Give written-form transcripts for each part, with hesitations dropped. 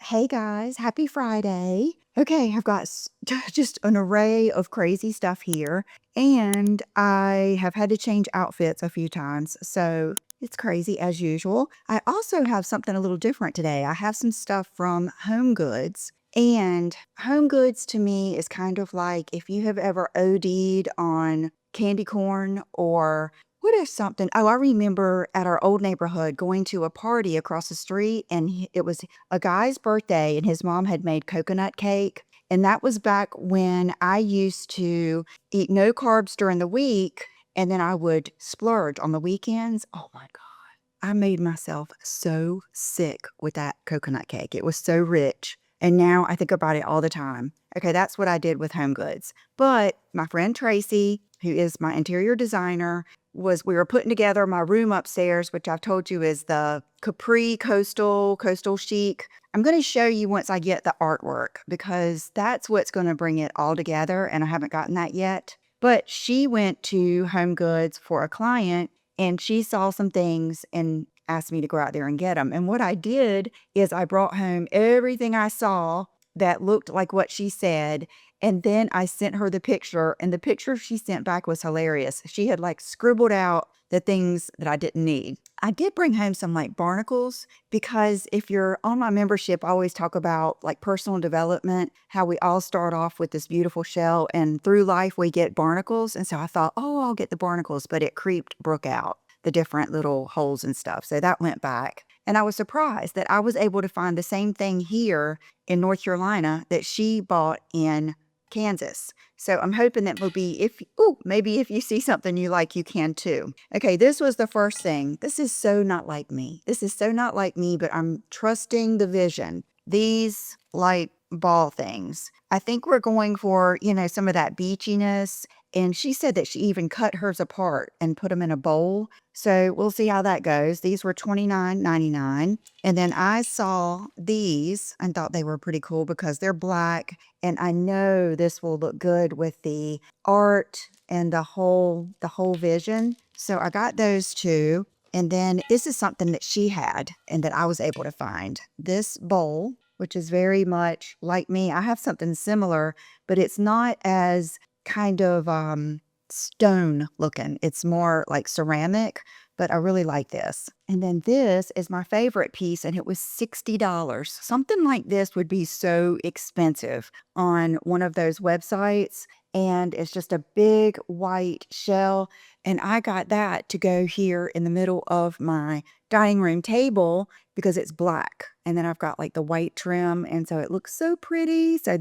Hey guys, happy Friday. Okay, I've got just an array of crazy stuff here, and I have had to change outfits a few times, so it's crazy as usual. I also have something a little different today. I have some stuff from HomeGoods, and HomeGoods to me is kind of like if you have ever OD'd on candy corn or what is something? Oh, I remember at our old neighborhood going to a party across the street, and it was a guy's birthday, and his mom had made coconut cake. And that was back when I used to eat no carbs during the week, and then I would splurge on the weekends. Oh my God. I made myself so sick with that coconut cake. It was so rich. And now I think about it all the time. Okay, that's what I did with HomeGoods. But my friend Tracy, who is my interior designer, we were putting together my room upstairs, which I've told you is the Capri coastal chic. I'm going to show you once I get the artwork because that's what's going to bring it all together, and I haven't gotten that yet. But she went to HomeGoods for a client, and she saw some things and asked me to go out there and get them. And what I did is I brought home everything I saw that looked like what she said, and then I sent her the picture, and the picture she sent back was hilarious. She had like scribbled out the things that I didn't need. I did bring home some like barnacles because if you're on my membership, I always talk about like personal development, how we all start off with this beautiful shell and through life we get barnacles. And so I thought, oh, I'll get the barnacles, but it creeped Brooke out, the different little holes and stuff. So that went back. And I was surprised that I was able to find the same thing here in North Carolina that she bought in Kansas. So I'm hoping that will be maybe if you see something you like, you can too. Okay, this was the first thing. This is so not like me. This is so not like me, but I'm trusting the vision. These like ball things. I think we're going for, some of that beachiness. And she said that she even cut hers apart and put them in a bowl. So we'll see how that goes. These were $29.99. And then I saw these and thought they were pretty cool because they're black. And I know this will look good with the art and the whole vision. So I got those two. And then this is something that she had and that I was able to find. This bowl, which is very much like me. I have something similar, but it's not as kind of stone looking. It's more like ceramic, but I really like this. And then this is my favorite piece, and it was $60. Something like this would be so expensive on one of those websites. And it's just a big white shell. And I got that to go here in the middle of my dining room table because it's black. And then I've got like the white trim. And so it looks so pretty. So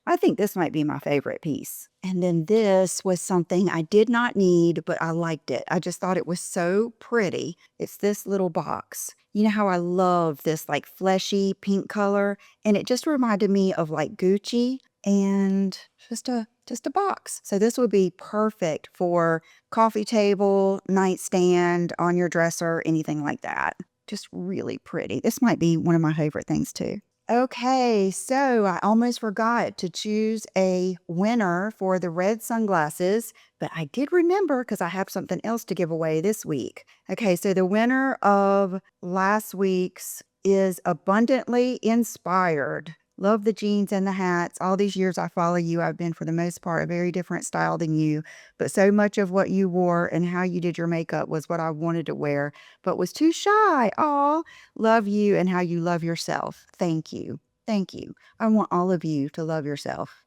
I think this might be my favorite piece. And then this was something I did not need, but I liked it. I just thought it was so pretty. It's this little box. You know how I love this like fleshy pink color? And it just reminded me of like Gucci and just a box. So this would be perfect for coffee table, nightstand, on your dresser, anything like that. Just really pretty. This might be one of my favorite things too. Okay, so I almost forgot to choose a winner for the red sunglasses, but I did remember because I have something else to give away this week. Okay, so the winner of last week's is Abundantly Inspired. Love the jeans and the hats. All these years I follow you, I've been for the most part a very different style than you, but so much of what you wore and how you did your makeup was what I wanted to wear, but was too shy. Aw, love you and how you love yourself. Thank you. Thank you. I want all of you to love yourself.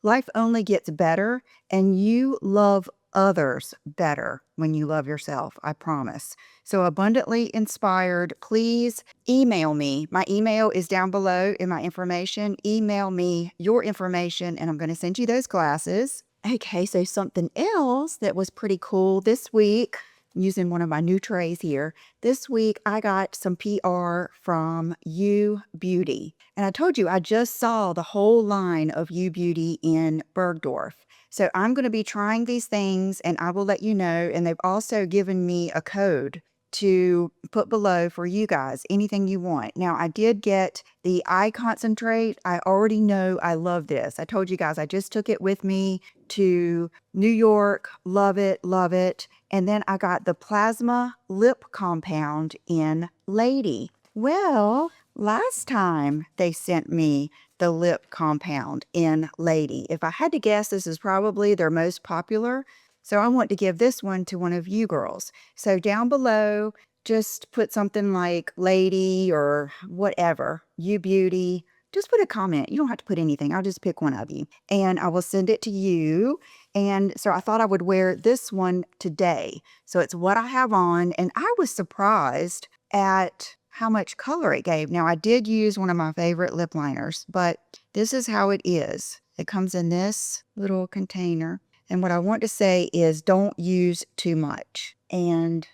Life only gets better, and you love others better when you love yourself. I promise. So Abundantly Inspired, please email me. My email is down below in my information. Email me your information and I'm going to send you those glasses. Okay, so something else that was pretty cool this week, using one of my new trays here. This week, I got some PR from U Beauty. And I told you, I just saw the whole line of U Beauty in Bergdorf. So I'm going to be trying these things and I will let you know. And they've also given me a code to put below for you guys, anything you want. Now, I did get the eye concentrate. I already know I love this. I told you guys, I just took it with me to New York. Love it, love it. And then I got the plasma lip compound in Lady. Well, last time they sent me the lip compound in Lady. If I had to guess, this is probably their most popular. So I want to give this one to one of you girls. So down below, just put something like Lady or whatever, You Beauty. Just put a comment. You don't have to put anything. I'll just pick one of you and I will send it to you. And so I thought I would wear this one today. So it's what I have on. And I was surprised at how much color it gave. Now, I did use one of my favorite lip liners, but this is how it is. It comes in this little container. And what I want to say is don't use too much. And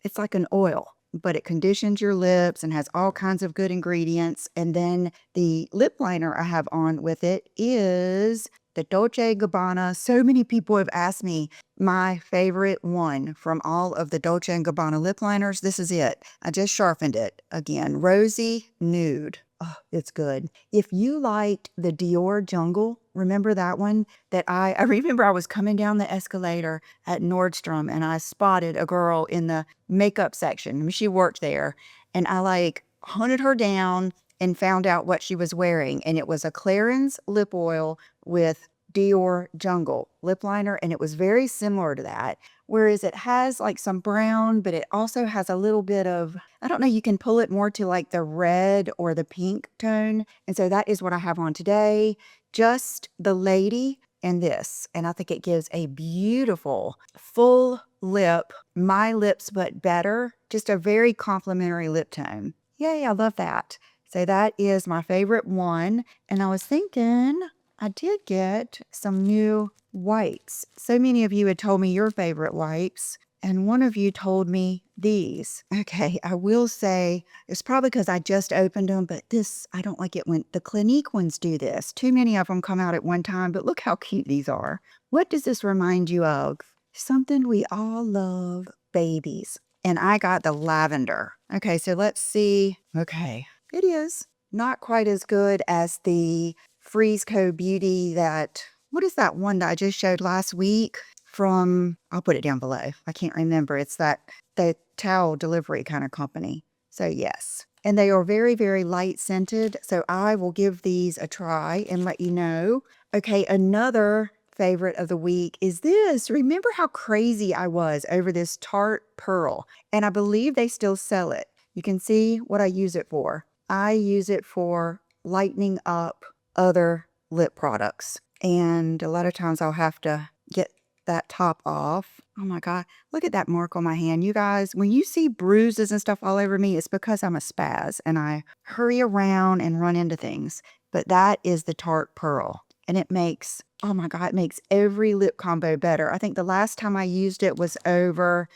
it's like an oil, but it conditions your lips and has all kinds of good ingredients. And then the lip liner I have on with it is the Dolce & Gabbana. So many people have asked me my favorite one from all of the Dolce & Gabbana lip liners. This is it. I just sharpened it again. Rosy Nude. Oh, it's good. If you liked the Dior Jungle, remember that one? That I remember I was coming down the escalator at Nordstrom and I spotted a girl in the makeup section. I mean, she worked there. And I like hunted her down and found out what she was wearing. And it was a Clarins lip oil with Dior Jungle lip liner. And it was very similar to that. Whereas it has like some brown, but it also has a little bit of, I don't know, you can pull it more to like the red or the pink tone. And so that is what I have on today. Just the Lady and this. And I think it gives a beautiful full lip, my lips but better. Just a very complimentary lip tone. Yay, I love that. So that is my favorite one. And I was thinking I did get some new wipes. So many of you had told me your favorite wipes, and one of you told me these. Okay, I will say it's probably because I just opened them, but this, I don't like it when the Clinique ones do this. Too many of them come out at one time, but look how cute these are. What does this remind you of? Something we all love, babies. And I got the lavender. Okay, so let's see. Okay, it is not quite as good as the Freeze Co. Beauty that, what is that one that I just showed last week from, I'll put it down below. I can't remember. It's that, the towel delivery kind of company. So yes. And they are very, very light scented. So I will give these a try and let you know. Okay, another favorite of the week is this. Remember how crazy I was over this Tarte Pearl? And I believe they still sell it. You can see what I use it for. I use it for lightening up other lip products. And a lot of times I'll have to get that top off. Oh my God, look at that mark on my hand. You guys, when you see bruises and stuff all over me, it's because I'm a spaz and I hurry around and run into things. But that is the Tarte Pearl. And it makes, oh my God, it makes every lip combo better. I think the last time I used it was over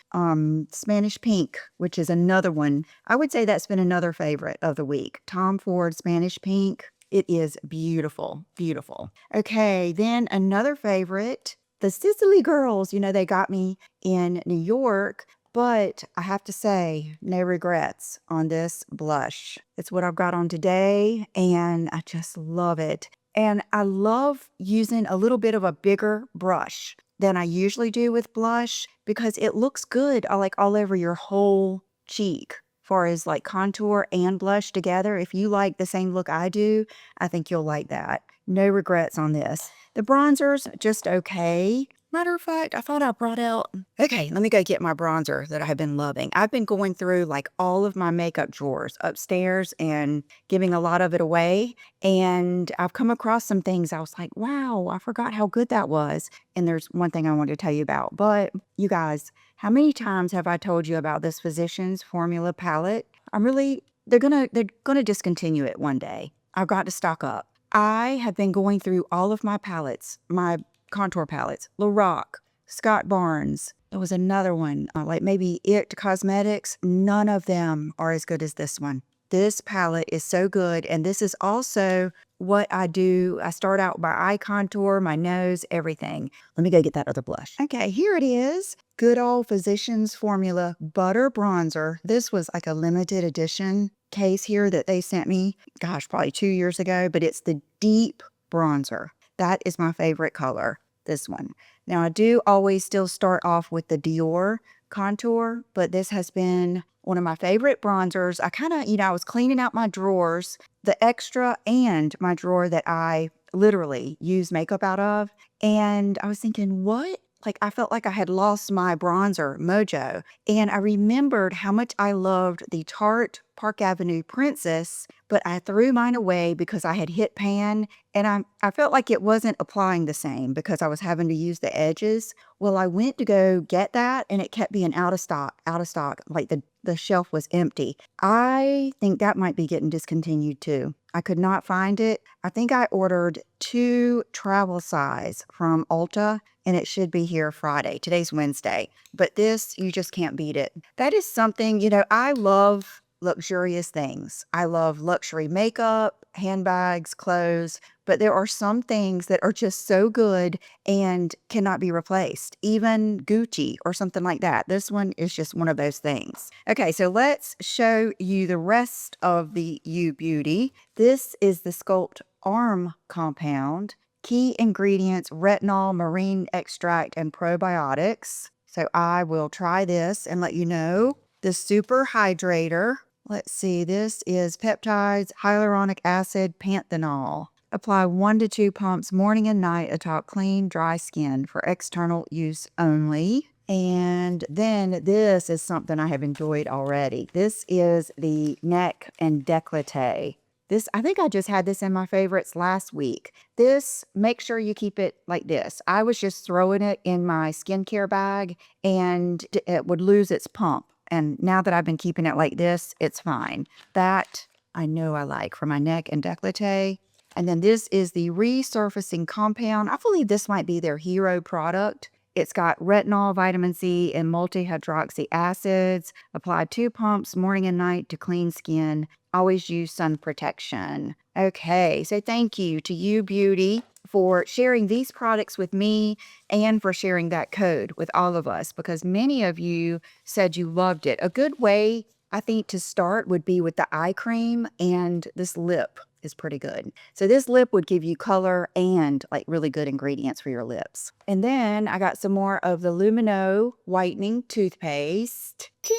Spanish Pink, which is another one. I would say that's been another favorite of the week. Tom Ford Spanish Pink. It is beautiful, beautiful. Okay, then another favorite, the Sicily Girls. You know, they got me in New York, but I have to say, no regrets on this blush. It's what I've got on today, and I just love it. And I love using a little bit of a bigger brush than I usually do with blush because it looks good like all over your whole cheek. Far as like contour and blush together, if you like the same look I do, I think you'll like that. No regrets on this. The bronzer's just okay. Matter of fact, I thought I brought out, okay, let me go get my bronzer that I have been loving. I've been going through like all of my makeup drawers upstairs and giving a lot of it away. And I've come across some things I was like, wow, I forgot how good that was. And there's one thing I want to tell you about. But you guys, how many times have I told you about this Physicians Formula palette? They're gonna discontinue it one day. I've got to stock up. I have been going through all of my palettes, my contour palettes, Lorac, Scott Barnes. There was another one, like maybe It Cosmetics. None of them are as good as this one. This palette is so good. And this is also what I do. I start out by eye contour, my nose, everything. Let me go get that other blush. Okay, here it is. Good old Physicians Formula Butter Bronzer. This was like a limited edition case here that they sent me. Gosh, probably 2 years ago. But it's the deep bronzer. That is my favorite color, this one. Now, I do always still start off with the Dior contour, but this has been one of my favorite bronzers. I kind of, I was cleaning out my drawers, the extra and my drawer that I literally use makeup out of. And I was thinking, what? Like, I felt like I had lost my bronzer mojo. And I remembered how much I loved the Tarte Park Avenue Princess, but I threw mine away because I had hit pan, and I felt like it wasn't applying the same because I was having to use the edges. Well, I went to go get that, and it kept being out of stock, out of stock. Like the shelf was empty. I think that might be getting discontinued too. I could not find it. I think I ordered 2 travel size from Ulta, and it should be here Friday. Today's Wednesday. But this, you just can't beat it. That is something, I love luxurious things. I love luxury makeup, handbags, clothes, but there are some things that are just so good and cannot be replaced. Even Gucci or something like that. This one is just one of those things. Okay, so let's show you the rest of the U Beauty. This is the Sculpt Arm Compound. Key ingredients: retinol, marine extract, and probiotics. So I will try this and let you know. The Super Hydrator. Let's see, this is peptides, hyaluronic acid, panthenol. Apply 1 to 2 pumps morning and night atop clean, dry skin for external use only. And then this is something I have enjoyed already. This is the neck and décolleté. This, I think I just had this in my favorites last week. This, make sure you keep it like this. I was just throwing it in my skincare bag and it would lose its pump. And now that I've been keeping it like this, it's fine. That I know I like for my neck and décolleté. And then this is the resurfacing compound. I believe this might be their hero product. It's got retinol, vitamin C, and multi-hydroxy acids. Apply 2 pumps morning and night to clean skin. Always use sun protection. Okay, so thank you to U Beauty for sharing these products with me and for sharing that code with all of us, because many of you said you loved it. A good way, I think, to start would be with the eye cream, and this lip is pretty good. So this lip would give you color and like really good ingredients for your lips. And then I got some more of the Lumino whitening toothpaste. Ting!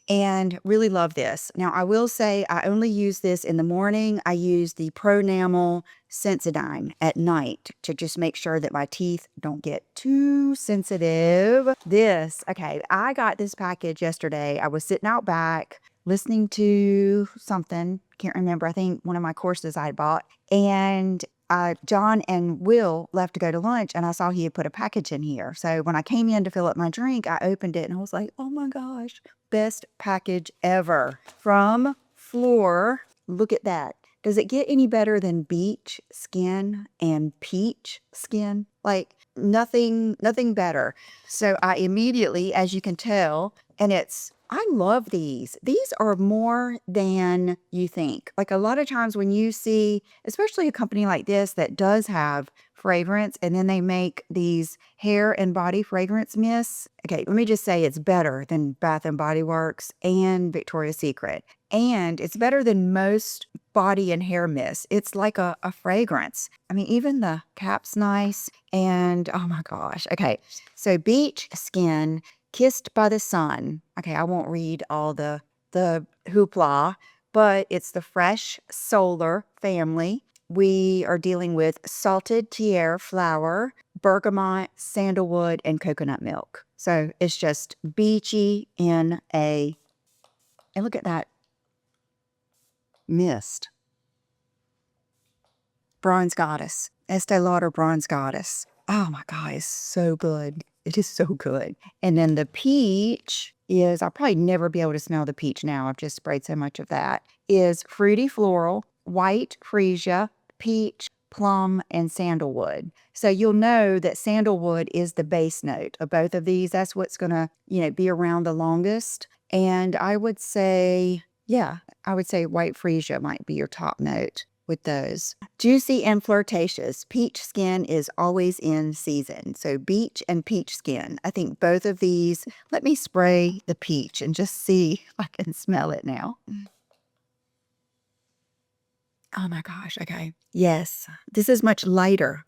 And really love this. Now, I will say I only use this in the morning. I use the Pronamel Sensodyne at night to just make sure that my teeth don't get too sensitive. This, okay, I got this package yesterday. I was sitting out back listening to something, can't remember, I think one of my courses I had bought. And John and Will left to go to lunch, and I saw he had put a package in here. So when I came in to fill up my drink, I opened it and I was like, oh my gosh, best package ever. From Floor. Look at that. Does it get any better than beach skin and peach skin? Like nothing better. So I immediately, as you can tell, and I love these. These are more than you think. Like a lot of times when you see, especially a company like this that does have fragrance, and then they make these hair and body fragrance mists. Okay, let me just say it's better than Bath and Body Works and Victoria's Secret. And it's better than most body and hair mists. It's like a fragrance. I mean, even the cap's nice. And oh my gosh. Okay, so beach skin, Kissed by the Sun. Okay, I won't read all the hoopla, but it's the Fresh Solar family. We are dealing with salted tiare flower, bergamot, sandalwood, and coconut milk. So it's just beachy and look at that mist. Bronze Goddess. Estee Lauder Bronze Goddess. Oh my God, it's so good. It is so good. And then the peach is, I'll probably never be able to smell the peach now. I've just sprayed so much of that. Is Fruity Floral, White Freesia, Peach, Plum, and Sandalwood. So you'll know that sandalwood is the base note of both of these. That's what's going to, be around the longest. And I would say, White Freesia might be your top note with those. Juicy and flirtatious. Peach skin is always in season. So beach and peach skin. I think both of these, let me spray the peach and just see if I can smell it now. Oh my gosh, okay. Yes, this is much lighter.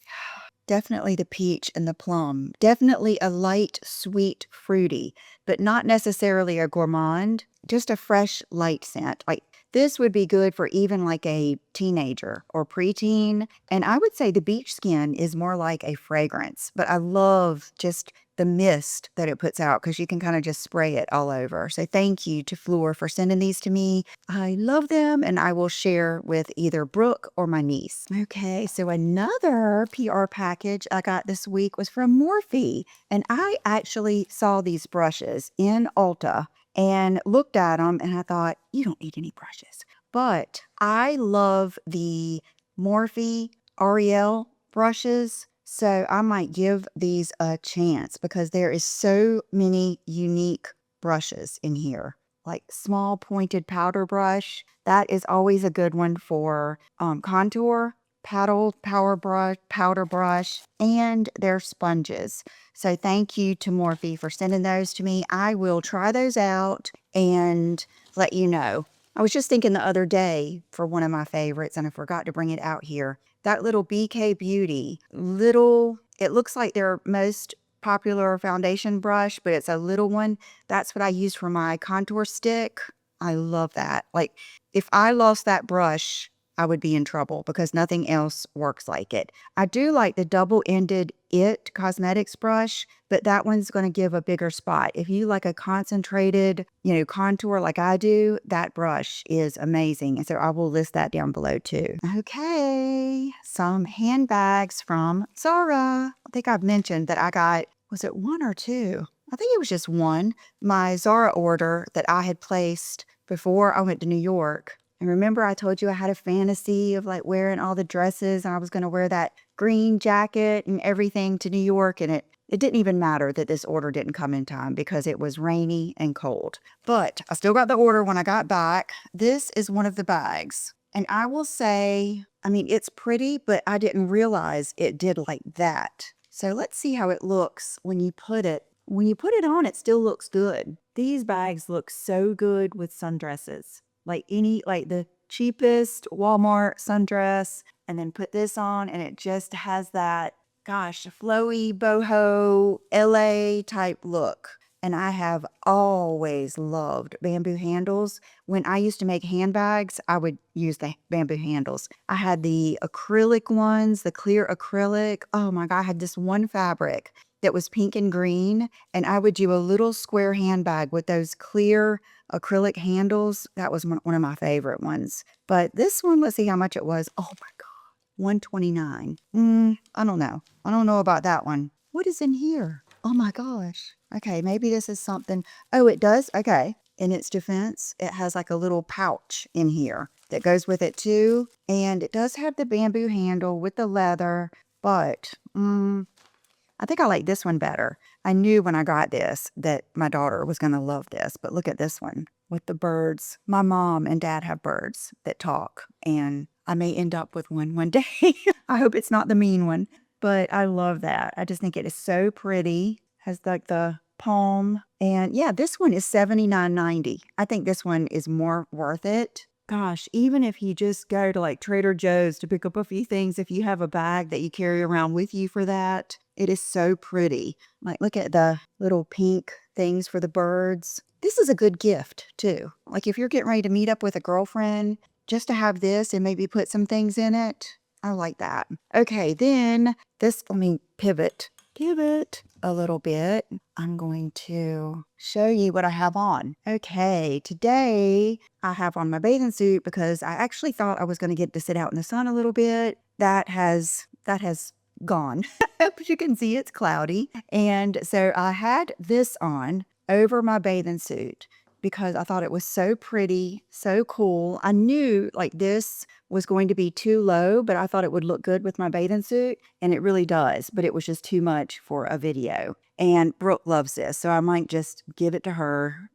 Definitely the peach and the plum. Definitely a light, sweet, fruity, but not necessarily a gourmand. Just a fresh, light scent. Like this would be good for even like a teenager or preteen. And I would say the beach skin is more like a fragrance, but I love just the mist that it puts out because you can kind of just spray it all over. So thank you to Fleur for sending these to me. I love them and I will share with either Brooke or my niece. Okay, so another PR package I got this week was from Morphe. And I actually saw these brushes in Ulta and looked at them and I thought, you don't need any brushes. But I love the Morphe Ariel brushes. So I might give these a chance because there is so many unique brushes in here. Like small pointed powder brush. That is always a good one for contour, paddle, powder brush, and their sponges. So thank you to Morphe for sending those to me. I will try those out and let you know. I was just thinking the other day for one of my favorites, and I forgot to bring it out here. That little BK Beauty, it looks like their most popular foundation brush, but it's a little one. That's what I use for my contour stick. I love that. Like, if I lost that brush, I would be in trouble because nothing else works like it. I do like the double-ended IT Cosmetics brush, but that one's going to give a bigger spot. If you like a concentrated, contour like I do, that brush is amazing. And so I will list that down below too. Okay, some handbags from ZARA. I think I've mentioned that I got, was it one or two? I think it was just one. My ZARA order that I had placed before I went to New York. And remember I told you I had a fantasy of like wearing all the dresses and I was going to wear that green jacket and everything to New York. And it didn't even matter that this order didn't come in time because it was rainy and cold. But I still got the order when I got back. This is one of the bags. And I will say, I mean, it's pretty, but I didn't realize it did like that. So let's see how it looks when you put it. When you put it on, it still looks good. These bags look so good with sundresses. Like the cheapest Walmart sundress, and then put this on and it just has that, gosh, flowy boho LA type look. And I have always loved bamboo handles. When I used to make handbags, I would use the bamboo handles. I had the acrylic ones, the clear acrylic. Oh my God, I had this one fabric that was pink and green, and I would do a little square handbag with those clear acrylic handles. That was one of my favorite ones. But this one, let's see how much it was. Oh my God, $129. I don't know. I don't know about that one. What is in here? Oh my gosh. Okay, maybe this is something. Oh, it does? Okay. In its defense, it has like a little pouch in here that goes with it too. And it does have the bamboo handle with the leather, but I think I like this one better. I knew when I got this that my daughter was going to love this, but look at this one with the birds. My mom and dad have birds that talk, and I may end up with one day. I hope it's not the mean one, but I love that. I just think it is so pretty. Has like the palm, and yeah, this one is $79.90. I think this one is more worth it. Gosh, even if you just go to like Trader Joe's to pick up a few things, if you have a bag that you carry around with you for that, it is so pretty. Like, look at the little pink things for the birds. This is a good gift too. Like if you're getting ready to meet up with a girlfriend, just to have this and maybe put some things in it. I like that. Okay, then this, let me pivot a little bit. I'm going to show you what I have on. Okay, today I have on my bathing suit because I actually thought I was going to get to sit out in the sun a little bit. That has gone. But you can see it's cloudy. And so I had this on over my bathing suit because I thought it was so pretty, so cool. I knew like this was going to be too low, but I thought it would look good with my bathing suit, and it really does, but it was just too much for a video. And Brooke loves this, so I might just give it to her.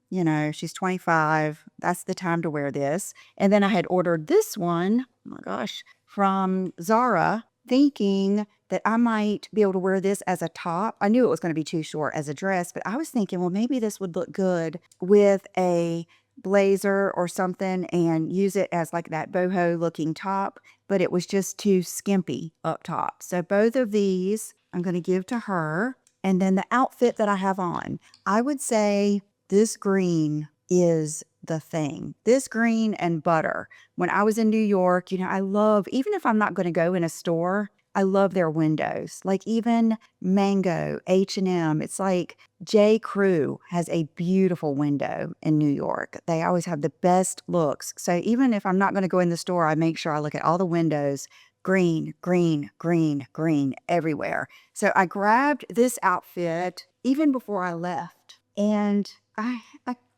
She's 25. That's the time to wear this. And then I had ordered this one, oh my gosh, from ZARA, thinking that I might be able to wear this as a top. I knew it was going to be too short as a dress, but I was thinking, well, maybe this would look good with a blazer or something and use it as like that boho looking top, but it was just too skimpy up top. So both of these I'm going to give to her. And then the outfit that I have on, I would say this green is the thing. This green and butter. When I was in New York, I love, even if I'm not going to go in a store, I love their windows. Like even Mango, H&M, it's like J. Crew has a beautiful window in New York. They always have the best looks. So even if I'm not going to go in the store, I make sure I look at all the windows. Green, green, green, green everywhere. So I grabbed this outfit even before I left. And I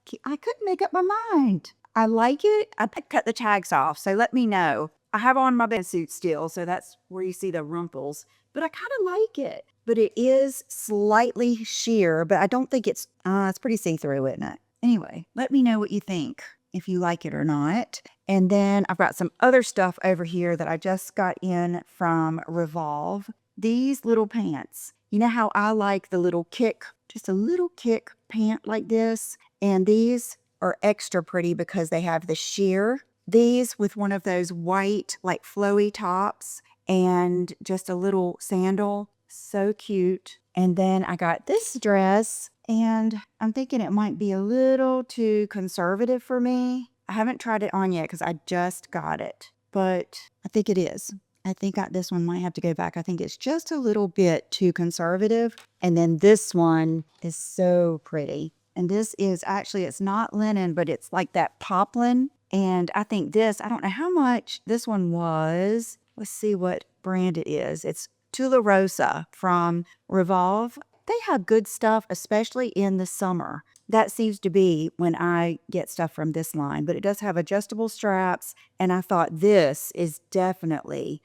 couldn't make up my mind. I like it. I cut the tags off. So let me know. I have on my suit still, so that's where you see the rumples, but I kind of like it. But it is slightly sheer, but I don't think it's pretty see-through, isn't it? Anyway, let me know what you think, if you like it or not. And then I've got some other stuff over here that I just got in from Revolve. These little pants. You know how I like the little kick, just a little kick pant like this? And these are extra pretty because they have the sheer. These with one of those white, like flowy tops and just a little sandal. So cute. And then I got this dress, and I'm thinking it might be a little too conservative for me. I haven't tried it on yet because I just got it, but I think it is. I think this one might have to go back. I think it's just a little bit too conservative. And then this one is so pretty. And this is actually, it's not linen, but it's like that poplin. And I think this, I don't know how much this one was. Let's see what brand it is. It's Tula Rosa from Revolve. They have good stuff, especially in the summer. That seems to be when I get stuff from this line. But it does have adjustable straps. And I thought this is definitely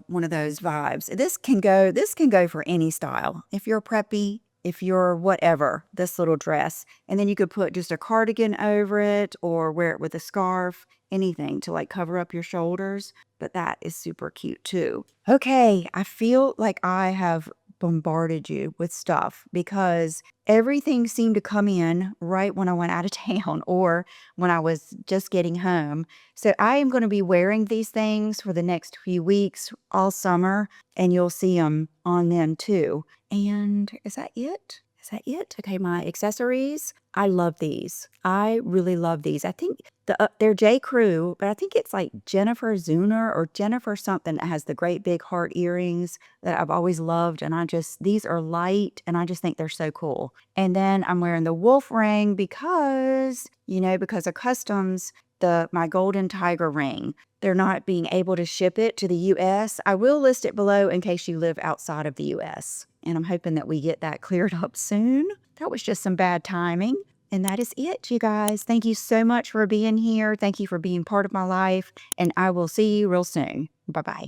one of those vibes. This can go for any style. If you're preppy, if you're whatever, this little dress. And then you could put just a cardigan over it or wear it with a scarf, anything to like cover up your shoulders. But that is super cute too. Okay, I feel like I have bombarded you with stuff because everything seemed to come in right when I went out of town or when I was just getting home. So I am going to be wearing these things for the next few weeks, all summer, and you'll see them on them too. And is that it? Is that it? Okay, my accessories. I love these. I really love these. I think they're J. Crew, but I think it's like Jennifer Zuner or Jennifer something that has the great big heart earrings that I've always loved. And these are light and I just think they're so cool. And then I'm wearing the wolf ring because of customs, my golden tiger ring. They're not being able to ship it to the US. I will list it below in case you live outside of the US. And I'm hoping that we get that cleared up soon. That was just some bad timing. And that is it, you guys. Thank you so much for being here. Thank you for being part of my life. And I will see you real soon. Bye-bye.